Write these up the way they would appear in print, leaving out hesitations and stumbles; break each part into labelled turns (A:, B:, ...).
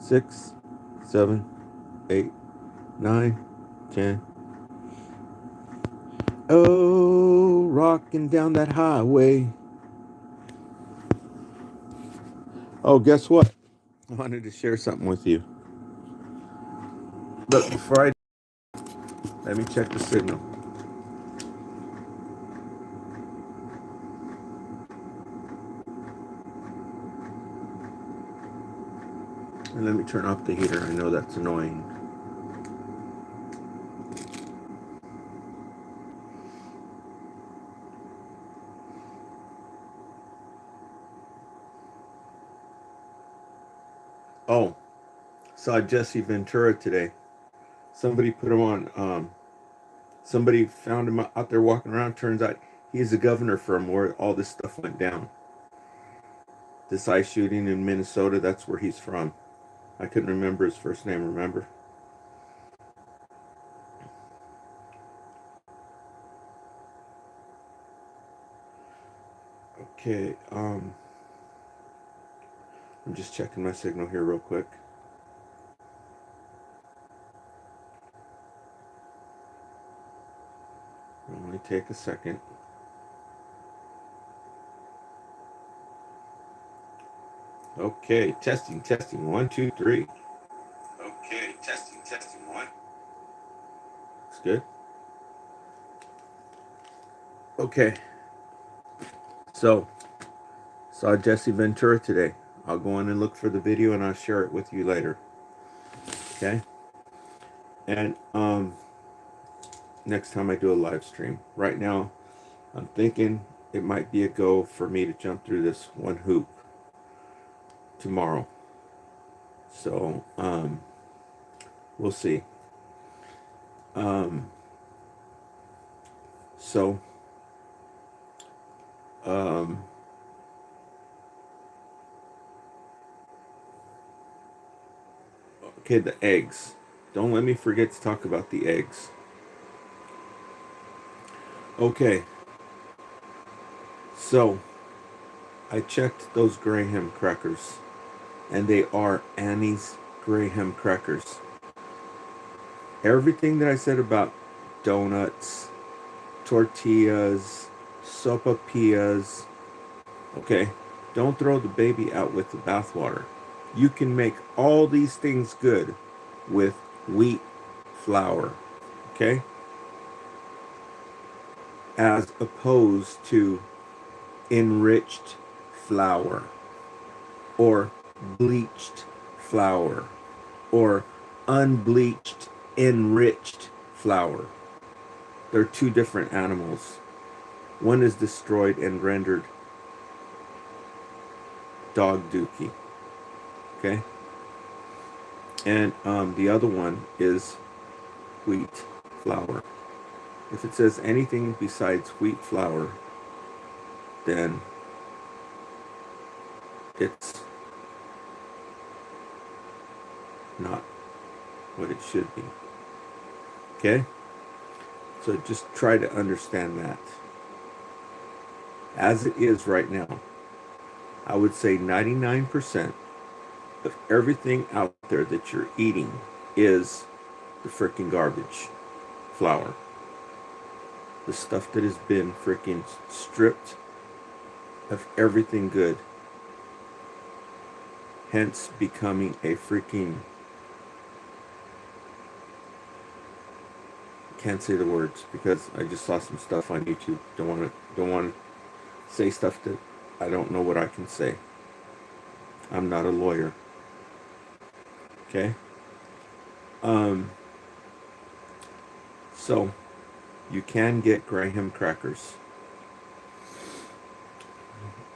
A: 6, 7, 8, 9, 10. Oh, rocking down that highway. Oh, guess what? I wanted to share something with you. But before I let me check the signal. And let me turn off the heater. I know that's annoying. Oh, saw Jesse Ventura today. Somebody put him on. Somebody found him out there walking around. Turns out he's the governor from where all this stuff went down. This ice shooting in Minnesota, that's where he's from. I couldn't remember his first name, remember? Okay, I'm just checking my signal here real quick. Only take a second. Okay, testing, testing. 1, 2, 3. Okay, testing, testing. 1. It's good. Okay, so saw Jesse Ventura today. I'll go in and look for the video and I'll share it with you later. Okay? And next time I do a live stream. Right now, I'm thinking it might be a go for me to jump through this one hoop tomorrow. So, we'll see. Um, so, okay, the eggs. Don't let me forget to talk about the eggs. Okay, so I checked those Graham crackers, and they are Annie's Graham crackers. Everything that I said about donuts, tortillas, sopapillas, okay, don't throw the baby out with the bathwater. You can make all these things good with wheat flour, okay? As opposed to enriched flour or bleached flour or unbleached enriched flour. They're two different animals. One is destroyed and rendered dog dookie, okay? And the other one is wheat flour. If it says anything besides wheat flour, then it's not what it should be. Okay? So just try to understand that. As it is right now, I would say 99% of everything out there that you're eating is the freaking garbage flour. The stuff that has been freaking stripped of everything good. Hence becoming a freaking, can't say the words because I just saw some stuff on YouTube. Don't want to say stuff that I don't know what I can say. I'm not a lawyer. Okay? So you can get Graham crackers.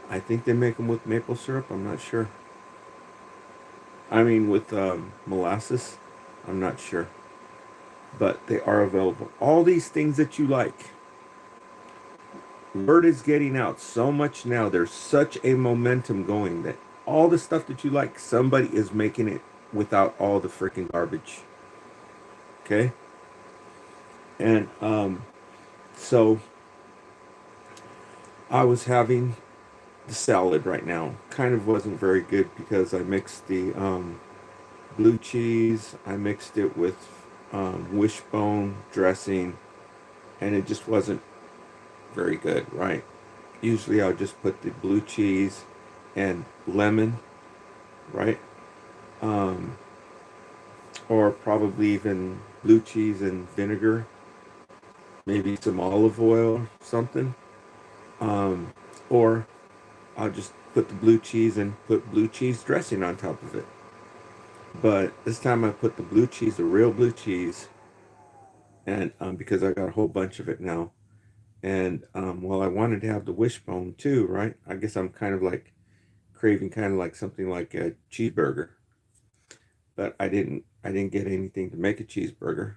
A: I think they make them with maple syrup. I'm not sure. I mean, with molasses. I'm not sure. But they are available. All these things that you like. Word is getting out so much now. There's such a momentum going that all the stuff that you like, somebody is making it without all the freaking garbage. Okay? And so I was having the salad right now. Kind of wasn't very good because I mixed the blue cheese. I mixed it with wishbone dressing, and it just wasn't very good, right? Usually I'll just put the blue cheese and lemon, right? Um, or probably even blue cheese and vinegar, maybe some olive oil, something. Um, or I'll just put the blue cheese and put blue cheese dressing on top of it. But this time I put the blue cheese, the real blue cheese, and because I got a whole bunch of it now. And well, I wanted to have the wishbone too, right? I guess I'm kind of like craving kind of like something like a cheeseburger, but I didn't get anything to make a cheeseburger.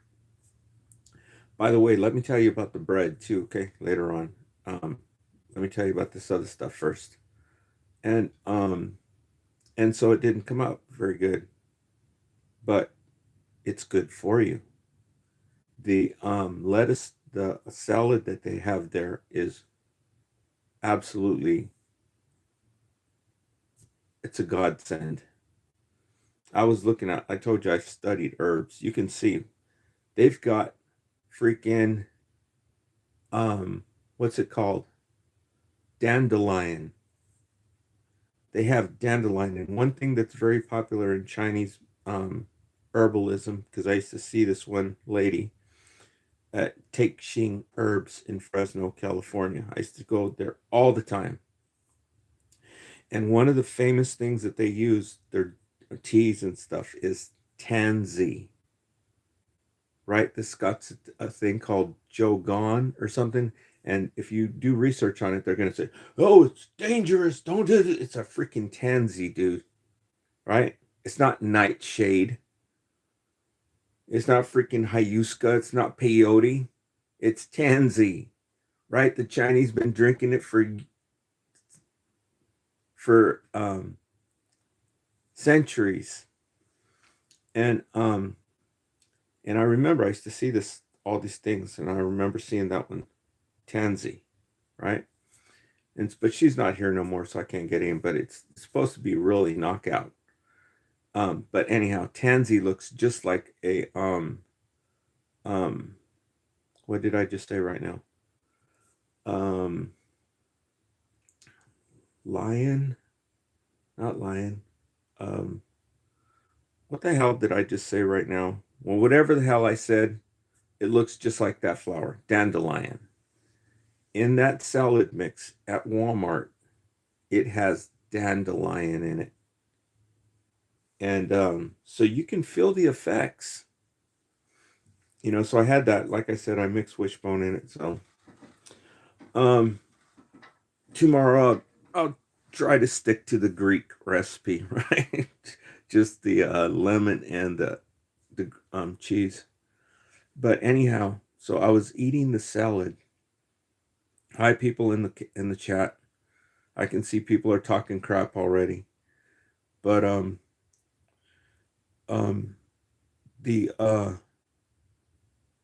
A: By the way, let me tell you about the bread too, okay? Later on. Um, Let me tell you about this other stuff first. And and so it didn't come out very good, but it's good for you. The lettuce, the salad that they have there is absolutely, it's a godsend. I was looking at, I told you I studied herbs. You can see they've got freaking what's it called? Dandelion. They have dandelion, and one thing that's very popular in Chinese herbalism, because I used to see this one lady at Take Shing Herbs in Fresno, California. I used to go there all the time. And one of the famous things that they use, their teas and stuff, is tansy, right? This got a thing called Jogan or something. And if you do research on it, they're going to say, oh, it's dangerous. Don't do it. It's a freaking tansy, dude, right? It's not nightshade. It's not freaking hyuska. It's not peyote. It's tansy, right? The Chinese been drinking it for centuries. And and I remember I used to see this all these things, and I remember seeing that one, tansy, right? And but she's not here no more, so I can't get in. But it's supposed to be really knockout. But anyhow, tansy looks just like a um what did I just say right now? Um Lion, not lion. Um what the hell did I just say right now? Well, whatever the hell I said, it looks just like that flower, dandelion. In that salad mix at Walmart, it has dandelion in it. And so you can feel the effects. So I had that, like I said, I mixed wishbone in it. So um tomorrow I'll try to stick to the Greek recipe, right? Just the lemon and the cheese. But anyhow, so I was eating the salad. Hi, people in the chat. I can see people are talking crap already. But um the uh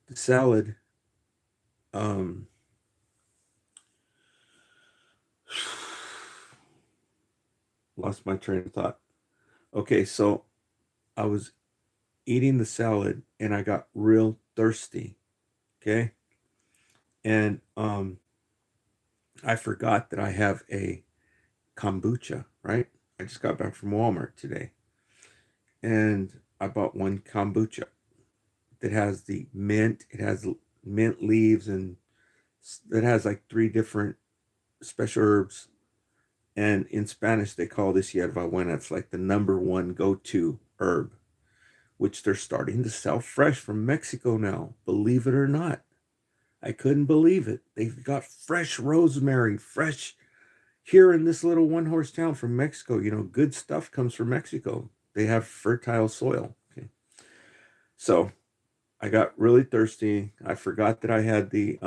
A: the salad, um lost my train of thought. Okay, so I was eating the salad and I got real thirsty. Okay. And I forgot that I have a kombucha, right? I just got back from Walmart today. And I bought one kombucha that has the mint, it has mint leaves, and it has like three different special herbs. And in Spanish, they call this yerba buena. It's like the number one go-to herb, which they're starting to sell fresh from Mexico now. Believe it or not. I couldn't believe it. They've got fresh rosemary, fresh here in this little one horse town from Mexico. Good stuff comes from Mexico. They have fertile soil. Okay. So I got really thirsty. I forgot that I had the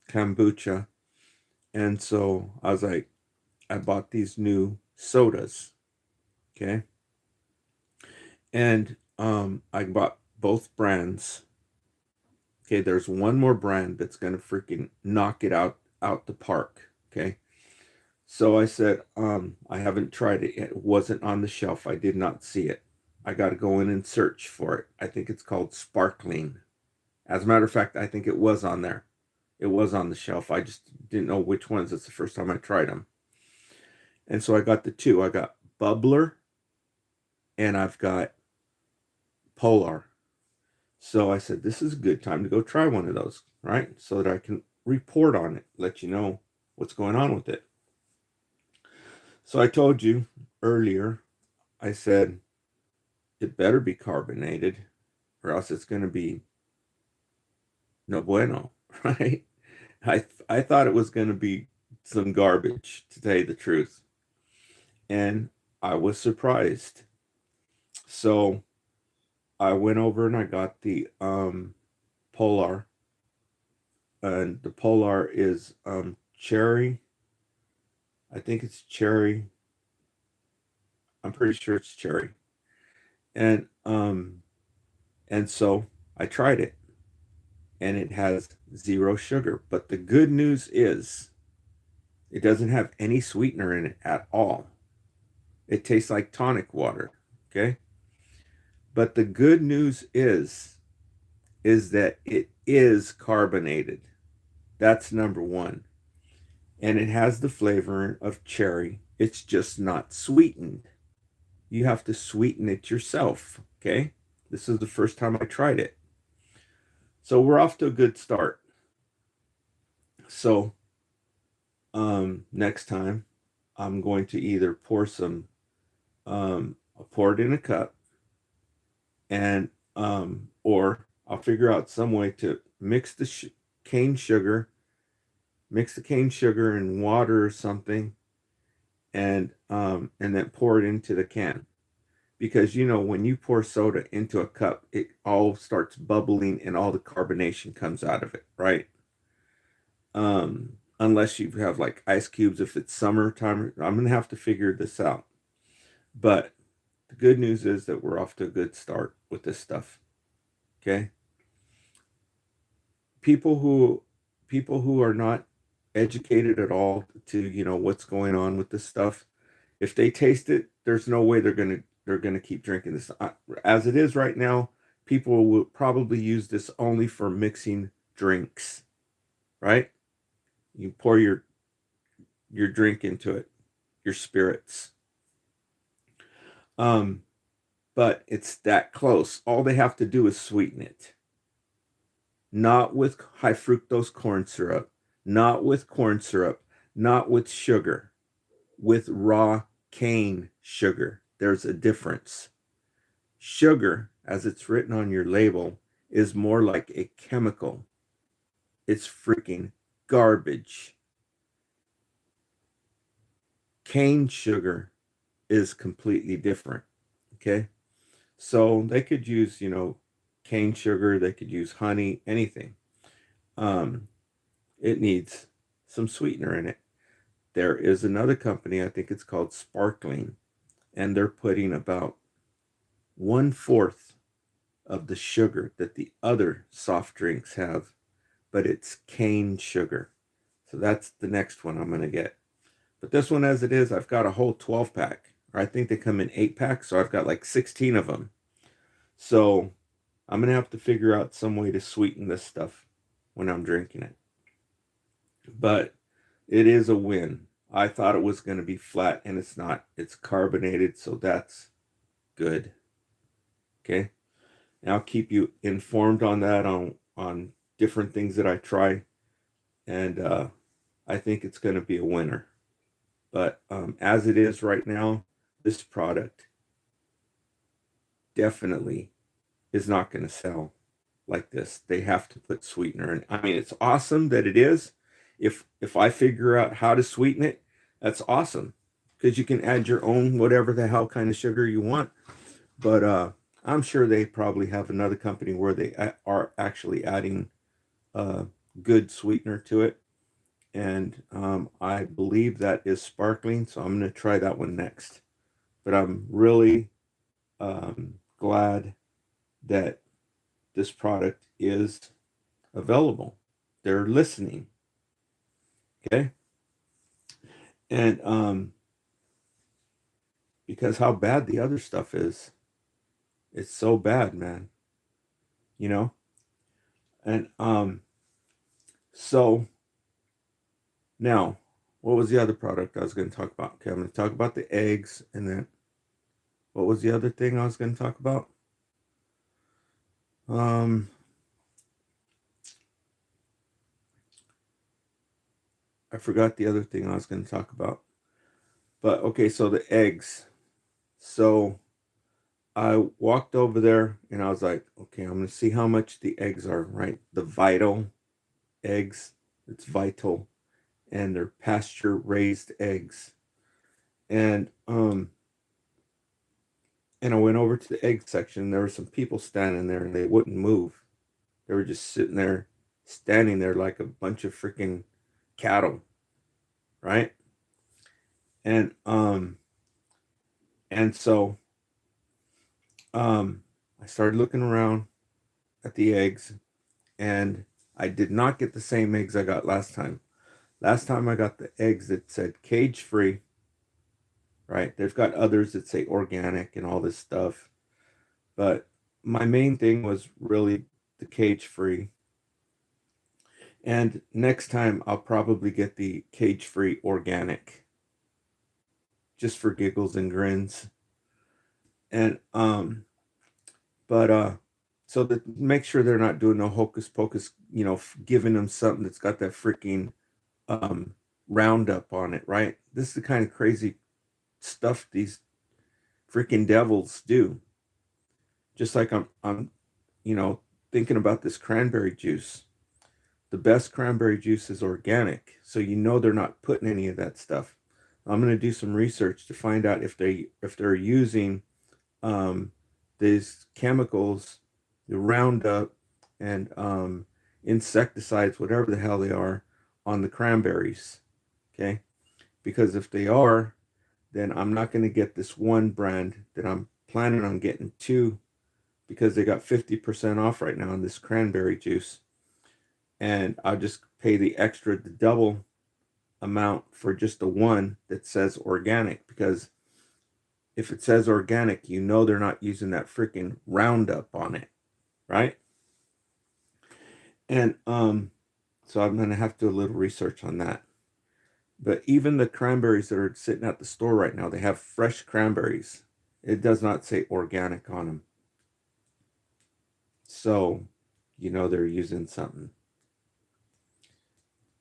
A: kombucha. And so I was like, I bought these new sodas. Okay. And I bought both brands. Okay, there's one more brand that's gonna freaking knock it out the park. Okay. So I said, I haven't tried it yet. It wasn't on the shelf. I did not see it. I got to go in and search for it. I think it's called Sparkling. As a matter of fact, I think it was on there. It was on the shelf. I just didn't know which ones. It's the first time I tried them. And so I got the two. I got Bubbler and I've got Polar. So I said, this is a good time to go try one of those, right? So that I can report on it, let you know what's going on with it. So I told you earlier, I said, it better be carbonated or else it's going to be no bueno, right? I thought it was going to be some garbage, to tell you the truth. And I was surprised. So I went over and I got the Polar. And the Polar is cherry. I think it's cherry. I'm pretty sure it's cherry. And so I tried it. And it has 0 sugar. But the good news is it doesn't have any sweetener in it at all. It tastes like tonic water, okay? But the good news is that it is carbonated. That's number one. And it has the flavor of cherry. It's just not sweetened. You have to sweeten it yourself, okay? This is the first time I tried it. So we're off to a good start. So next time I'm going to either pour some, I'll pour it in a cup, and or I'll figure out some way to mix the cane sugar, mix the cane sugar in water or something, and then pour it into the can. Because you know, when you pour soda into a cup, it all starts bubbling and all the carbonation comes out of it, right? Unless you have like ice cubes, if it's summertime, I'm gonna have to figure this out. But the good news is that we're off to a good start with this stuff. Okay. People who are not educated at all to, you know, what's going on with this stuff, if they taste it, there's no way they're gonna keep drinking this. As it is right now, people will probably use this only for mixing drinks, right? You pour your drink into it, your spirits. But it's that close. All they have to do is sweeten it. Not with high fructose corn syrup, not with corn syrup, not with sugar, with raw cane sugar. There's a difference. Sugar, as it's written on your label, is more like a chemical. It's freaking garbage. Cane sugar is completely different. Okay. So they could use, you know, cane sugar, they could use honey, anything. It needs some sweetener in it. There is another company, I think it's called Sparkling, and they're putting about 1/4 of the sugar that the other soft drinks have, but it's cane sugar. So that's the next one I'm going to get. But this one, as it is, I've got a whole 12 pack, or I think they come in 8 packs, so I've got like 16 of them. So I'm going to have to figure out some way to sweeten this stuff when I'm drinking it. But it is a win. I thought it was going to be flat, and it's not. It's carbonated, so that's good. Okay. And I'll keep you informed on that, on different things that I try. And I think it's going to be a winner. But as it is right now, this product definitely is not going to sell like this. They have to put sweetener in. I mean, it's awesome that it is. If I figure out how to sweeten it, that's awesome, because you can add your own whatever the hell kind of sugar you want. But I'm sure they probably have another company where they are actually adding good sweetener to it. And I believe that is Sparkling, so I'm going to try that one next. But I'm really glad that this product is available. They're listening. Okay. And because how bad the other stuff is, It's so bad, man. You know? And so now, what was the other product I was going to talk about? Okay, I'm going to talk about the eggs, and then what was the other thing I was going to talk about? Um, I forgot the other thing I was going to talk about. But okay, so the eggs. So I walked over there and I was like, okay, I'm going to see how much the eggs are, right? The vital eggs, it's vital, and they're pasture raised eggs. And and I went over to the egg section. There were some people standing there and they wouldn't move. They were just sitting there, standing there like a bunch of freaking cattle, right? And and so I started looking around at the eggs, and I did not get the same eggs I got last time. Last time I got the eggs that said cage free, right? They've got others that say organic and all this stuff. But my main thing was really the cage free. And next time I'll probably get the cage free organic just for giggles and grins. And but so that make sure they're not doing no hocus pocus, giving them something that's got that freaking um roundup on it, right? This is the kind of crazy stuff these freaking devils do. Just like I'm you know thinking about this cranberry juice. The best cranberry juice is organic, so they're not putting any of that stuff. I'm going to do some research to find out if they're using um, these chemicals, the Roundup and insecticides, whatever the hell they are, on the cranberries. Okay, because if they are, then I'm not going to get this one brand that I'm planning on getting two, because they got 50% off right now on this cranberry juice, and I'll just pay the double amount for just the one that says organic, because if it says organic, they're not using that freaking Roundup on it, right? And so I'm gonna have to do a little research on that. But even the cranberries that are sitting at the store right now, they have fresh cranberries. It does not say organic on them. So, they're using something.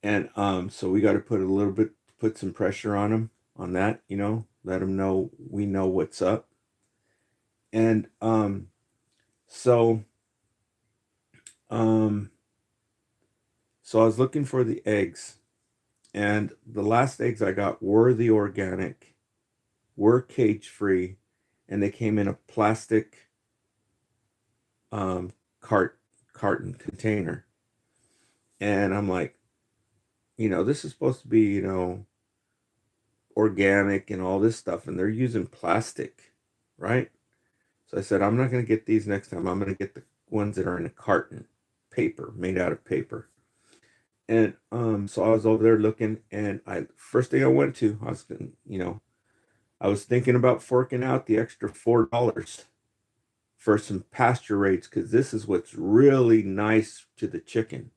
A: And so we got to put some pressure on them on that, let them know we know what's up. And so um so I was looking for the eggs, and the last eggs I got were the organic, were cage free, and they came in a plastic um carton container. And I'm like, this is supposed to be, organic and all this stuff, and they're using plastic, right? So I said, I'm not going to get these next time. I'm going to get the ones that are in a carton, paper, made out of paper. And so I was over there looking, and first thing I went to, I was thinking about forking out the extra $4 for some pasture raised, because this is what's really nice to the chicken.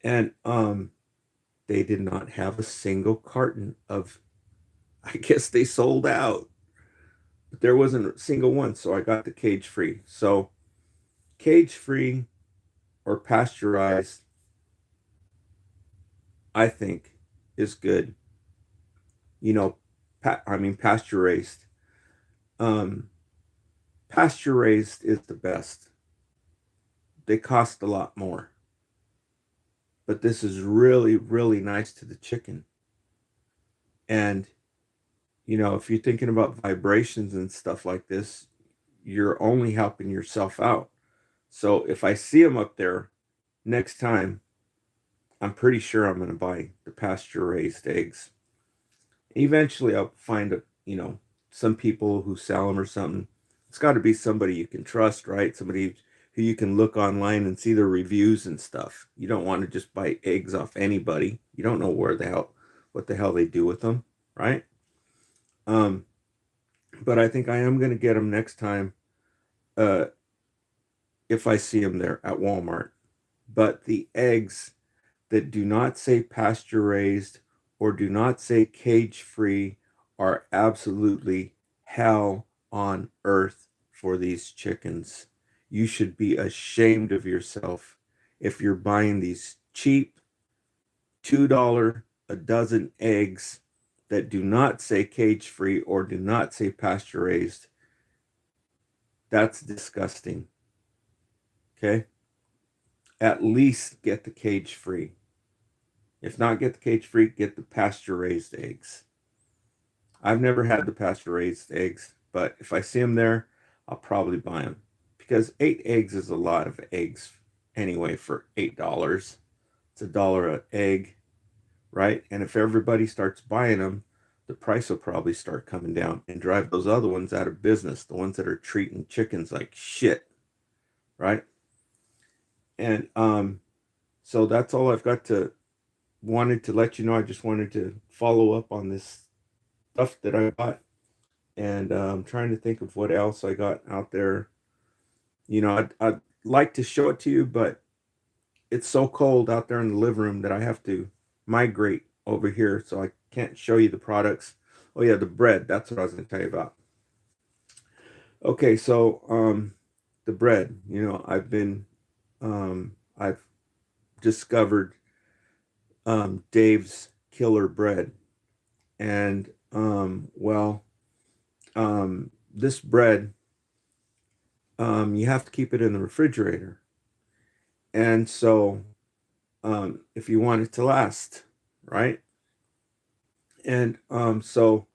A: And they did not have a single carton of, I guess they sold out, but there wasn't a single one. So I got the cage free. So cage free or pasteurized, I think, is good. Pasture raised. Um, Pasture raised is the best. They cost a lot more, but this is really, really nice to the chicken. And if you're thinking about vibrations and stuff like this, you're only helping yourself out. So if I see them up there next time, I'm pretty sure I'm going to buy the pasture raised eggs. Eventually, I'll find some people who sell them or something. It's got to be somebody you can trust, right? Somebody who you can look online and see their reviews and stuff. You don't want to just buy eggs off anybody. You don't know what the hell they do with them, right? Um, But I think I am going to get them next time, uh, if I see them there at Walmart. But the eggs that do not say pasture raised or do not say cage free are absolutely hell on earth for these chickens. You should be ashamed of yourself if you're buying these cheap $2 a dozen eggs that do not say cage free or do not say pasture raised. That's disgusting. Okay? At least get the cage free. If not get the cage free, get the pasture raised eggs. I've never had the pasture raised eggs, but if I see them there, I'll probably buy them because 8 eggs is a lot of eggs anyway for $8. It's $1 an egg, right? And if everybody starts buying them, the price will probably start coming down and drive those other ones out of business, the ones that are treating chickens like shit, right? And so that's all I've got to wanted to let you know. I just wanted to follow up on this stuff that I got, and I'm trying to think of what else I got out there. I'd like to show it to you, but it's so cold out there in the living room that I have to migrate over here, so I can't show you the products. Oh yeah, the bread. That's what I was going to tell you about. Okay, so the bread. I've discovered Dave's Killer Bread, and this bread, you have to keep it in the refrigerator, and so if you want it to last, right? And so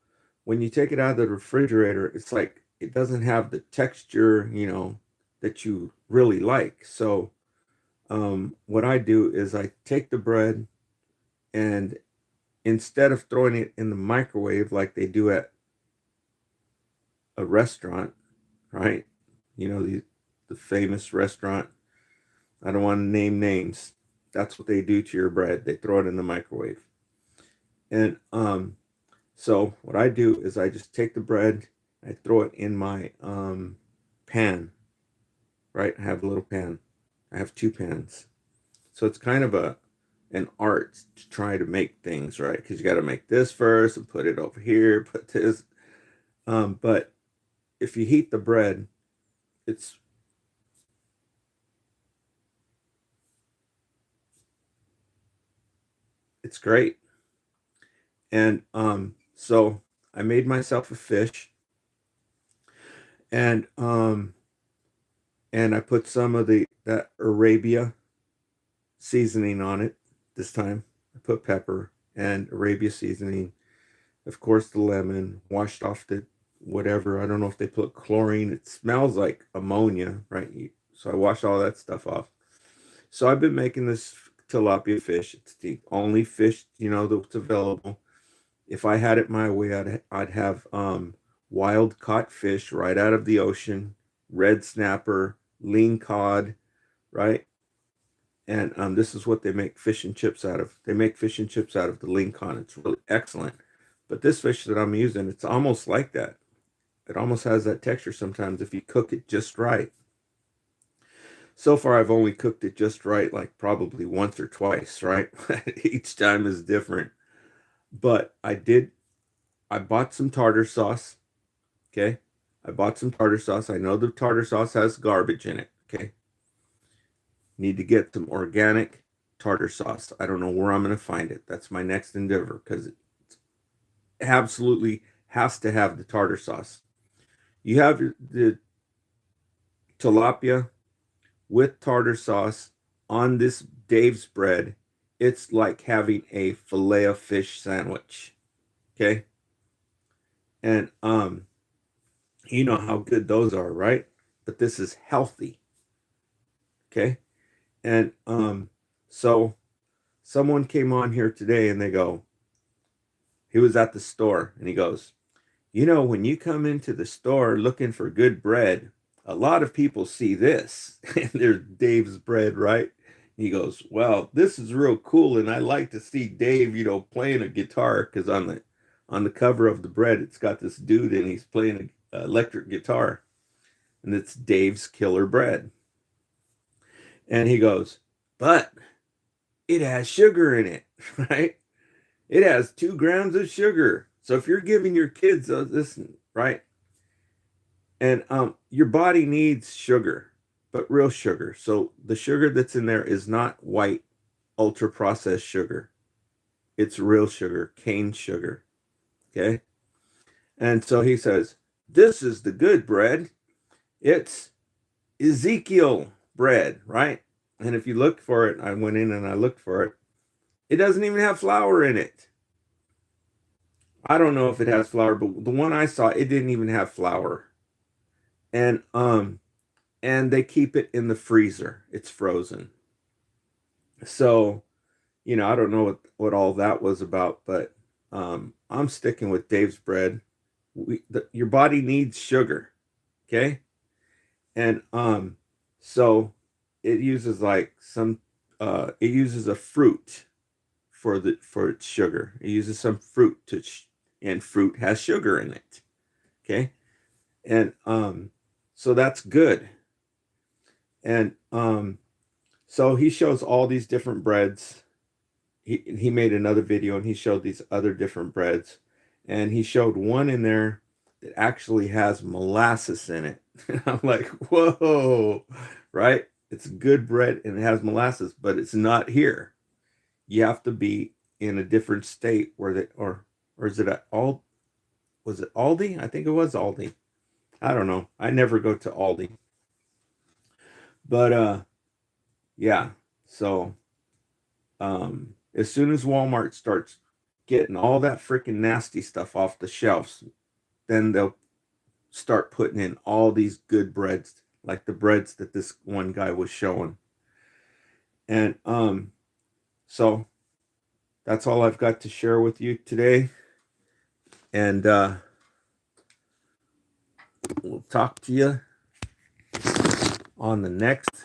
A: when you take it out of the refrigerator, it's like it doesn't have the texture, that you really like. So what I do is I take the bread, and instead of throwing it in the microwave like they do at a restaurant, right? The famous restaurant. I don't want to name names. That's what they do to your bread. They throw it in the microwave. And so what I do is I just take the bread, I throw it in my pan, right? I have a little pan. I have 2 pans. So it's kind of an art to try to make things, right? Because you got to make this first and put it over here, put this. But if you heat the bread, it's great. And so I made myself a fish, and I put some of that Arabia seasoning on it this time. I put pepper and Arabia seasoning, of course the lemon, washed off the whatever. I don't know if they put chlorine. It smells like ammonia, right? So I wash all that stuff off. So I've been making this tilapia fish. It's the only fish, that's available. If I had it my way, I'd have wild caught fish right out of the ocean, red snapper, lean cod, right? And this is what they make fish and chips out of. They make fish and chips out of the lean cod. It's really excellent. But this fish that I'm using, it's almost like that. It almost has that texture sometimes if you cook it just right. So far, I've only cooked it just right, like probably once or twice, right? Each time is different. But I bought some tartar sauce. Okay. I bought some tartar sauce. I know the tartar sauce has garbage in it. Okay. Need to get some organic tartar sauce. I don't know where I'm going to find it. That's my next endeavor because it absolutely has to have the tartar sauce. You have the tilapia with tartar sauce on this Dave's bread. It's like having a filet of fish sandwich. Okay. And you know how good those are, right? But this is healthy. Okay. And so someone came on here today and he was at the store and he goes, when you come into the store looking for good bread, a lot of people see this. And there's Dave's bread, right? He goes, well, this is real cool. And I like to see Dave, playing a guitar, because on the cover of the bread, it's got this dude and he's playing electric guitar, and it's Dave's Killer Bread. And he goes, but it has sugar in it, right? It has 2 grams of sugar. So if you're giving your kids this, right? And your body needs sugar, but real sugar. So the sugar that's in there is not white, ultra processed sugar. It's real sugar, cane sugar. Okay. And so he says, this is the good bread. It's Ezekiel bread, right? And if you look for it, I went in and I looked for it. It doesn't even have flour in it. I don't know if it has flour, but the one I saw, it didn't even have flour. And they keep it in the freezer. It's frozen. So, I don't know what all that was about, but I'm sticking with Dave's bread. Your body needs sugar, okay? And so it uses like it uses a fruit for its sugar. It uses some fruit and fruit has sugar in it, okay? And so that's good. And so he shows all these different breads. He made another video and he showed these other different breads, and he showed one in there that actually has molasses in it. And I'm like, whoa, right? It's good bread and it has molasses, but it's not here. You have to be in a different state or is it was it Aldi? I think it was Aldi. I don't know. I never go to Aldi. But yeah. So as soon as Walmart starts getting all that freaking nasty stuff off the shelves, then they'll start putting in all these good breads, like the breads that this one guy was showing. And so that's all I've got to share with you today. And we'll talk to you on the next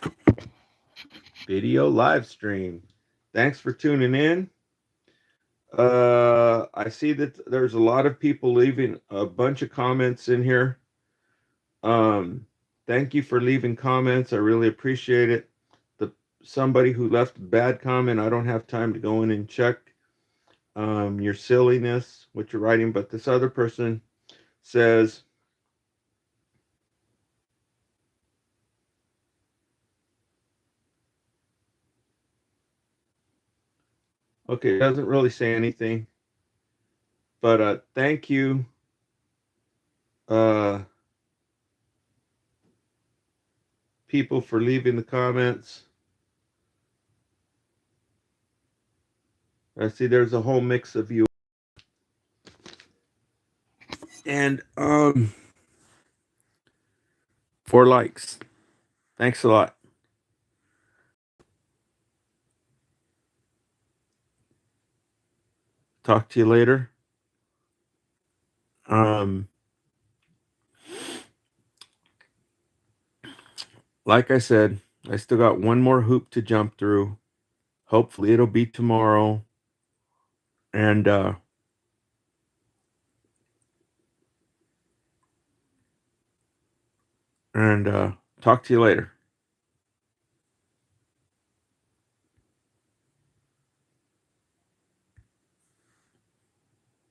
A: video live stream. Thanks for tuning in. I see that there's a lot of people leaving a bunch of comments in here. Thank you for leaving comments. I really appreciate it. Somebody who left a bad comment, I don't have time to go in and check your silliness, what you're writing, but this other person says, okay, it doesn't really say anything, but thank you. People for leaving the comments. I see there's a whole mix of you. And 4 likes. Thanks a lot. Talk to you later. Like I said, I still got one more hoop to jump through. Hopefully it'll be tomorrow. And talk to you later.